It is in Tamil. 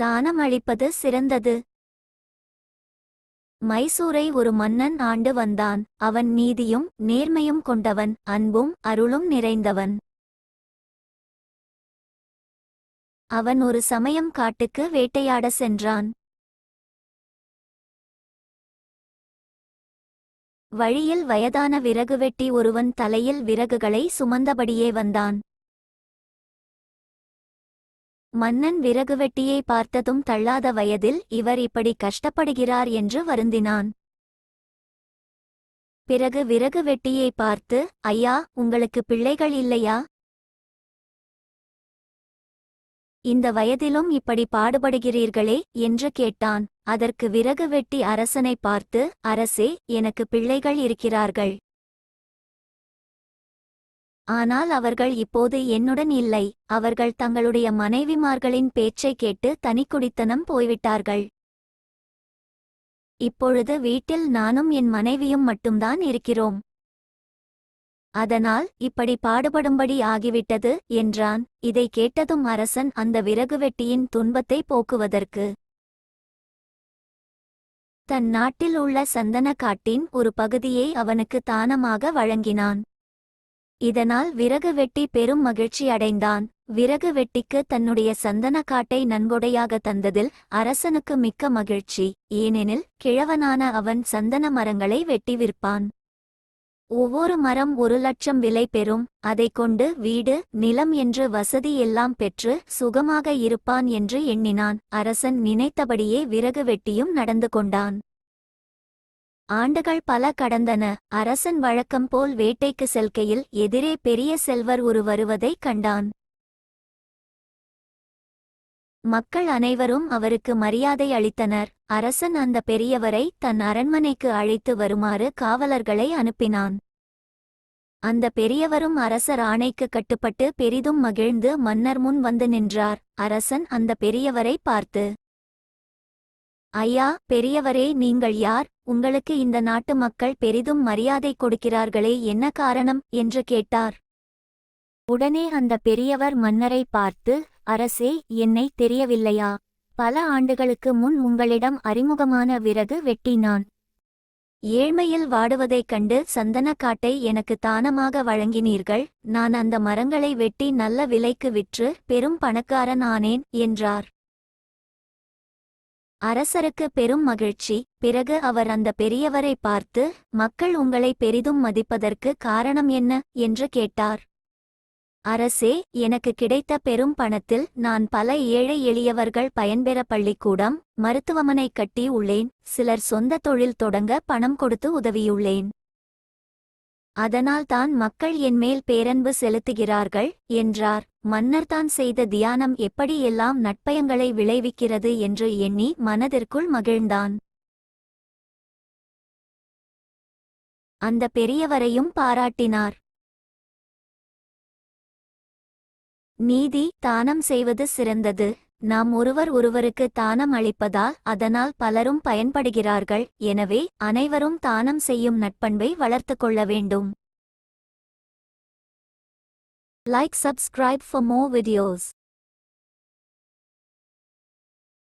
தானம் அளிப்பது சிறந்தது. மைசூரை ஒரு மன்னன் ஆண்டு வந்தான். அவன் நீதியும் நேர்மையும் கொண்டவன், அன்பும் அருளும் நிறைந்தவன். அவன் ஒரு சமயம் காட்டுக்கு வேட்டையாட சென்றான். வழியில் வயதான விறகுவெட்டி ஒருவன் தலையில் விறகுகளை சுமந்தபடியே வந்தான். மன்னன் விறகுவெட்டியை பார்த்ததும் தள்ளாத வயதில் இவர் இப்படி கஷ்டப்படுகிறார் என்று வருந்தினான். பிறகு விறகுவெட்டியை பார்த்து, ஐயா, உங்களுக்கு பிள்ளைகள் இல்லையா? இந்த வயதிலும் இப்படி பாடுபடுகிறீர்களே என்று கேட்டான். அதற்கு விறகுவெட்டி அரசனை பார்த்து, அரசே, எனக்கு பிள்ளைகள் இருக்கிறார்கள். ஆனால் அவர்கள் இப்போது என்னுடன் இல்லை. அவர்கள் தங்களுடைய மனைவிமார்களின் பேச்சை கேட்டு தனிக்குடித்தனம் போய்விட்டார்கள். இப்பொழுது வீட்டில் நானும் என் மனைவியும் மட்டும்தான் இருக்கிறோம். அதனால் இப்படி பாடுபடும்படி ஆகிவிட்டது என்றான். இதை கேட்டதும் அரசன் அந்த விறகுவெட்டியின் துன்பத்தை போக்குவதற்கு தன் நாட்டில் உள்ள சந்தனக்காட்டின் ஒரு பகுதியை அவனுக்கு தானமாக வழங்கினான். இதனால் விறகுவெட்டி பெரும் மகிழ்ச்சி அடைந்தான். விறகுவெட்டிக்கு தன்னுடைய சந்தனக்காட்டை நன்கொடையாக தந்ததில் அரசனுக்கு மிக்க மகிழ்ச்சி. ஏனெனில் கிழவனான அவன் சந்தன மரங்களை வெட்டி விற்பான். ஒவ்வொரு மரம் 1,00,000 விலை பெறும். அதைக் கொண்டு வீடு நிலம் என்று வசதி எல்லாம் பெற்று சுகமாக இருப்பான் என்று எண்ணினான். அரசன் நினைத்தபடியே விறகுவெட்டியும் நடந்து கொண்டான். ஆண்டுகள் பல கடந்தன. அரசன் வழக்கம் போல் வேட்டைக்கு செல்கையில் எதிரே பெரிய செல்வர் வருவதைக் கண்டான். மக்கள் அனைவரும் அவருக்கு மரியாதை அளித்தனர். அரசன் அந்த பெரியவரை தன் அரண்மனைக்கு அழைத்து வருமாறு காவலர்களை அனுப்பினான். அந்த பெரியவரும் அரசர் ஆணைக்கு கட்டுப்பட்டு பெரிதும் மகிழ்ந்து மன்னர் முன் வந்து நின்றார். அரசன் அந்த பெரியவரை பார்த்து, ஐயா, பெரியவரே, நீங்கள் யார்? உங்களுக்கு இந்த நாட்டு மக்கள் பெரிதும் மரியாதை கொடுக்கிறார்களே, என்ன காரணம் என்று கேட்டார். உடனே அந்த பெரியவர் மன்னரை பார்த்து, அரசே, என்னை தெரியவில்லையா? பல ஆண்டுகளுக்கு முன் உங்களிடம் அறிமுகமான விறகு வெட்டி நான் ஏழ்மையில் வாடுவதைக் கண்டு சந்தனக்காட்டை எனக்கு தானமாக வழங்கினீர்கள். நான் அந்த மரங்களை வெட்டி நல்ல விலைக்கு விற்று பெரும் பணக்காரன் ஆனேன் என்றார். அரசருக்கு பெரும் மகிழ்ச்சி. பிறகு அவர் அந்த பெரியவரை பார்த்து, மக்கள் உங்களை பெரிதும் மதிப்பதற்கு காரணம் என்ன என்று கேட்டார். அரசே, எனக்கு கிடைத்த பெரும் பணத்தில் நான் பல ஏழை எளியவர்கள் பயன்பெற பள்ளிக்கூடம், மருத்துவமனை கட்டி உள்ளேன். சிலர் சொந்த தொழில் தொடங்க பணம் கொடுத்து உதவியுள்ளேன். அதனால்தான் மக்கள் என்மேல் பேரன்பு செலுத்துகிறார்கள் என்றார். மன்னர் தான் செய்த தியானம் எப்படி எல்லாம் நட்பயங்களை விளைவிக்கிறது என்று எண்ணி மனதிற்குள் மகிழ்ந்தான். அந்த பெரியவரையும் பாராட்டினார். நீதி, தானம் செய்வது சிறந்தது. நாம் ஒருவருக்கு தானம் அளிப்பதால் அதனால் பலரும் பயன்படுகிறார்கள். எனவே அனைவரும் தானம் செய்யும் நட்பண்பை வளர்த்துக் கொள்ள வேண்டும். Like, subscribe for more videos.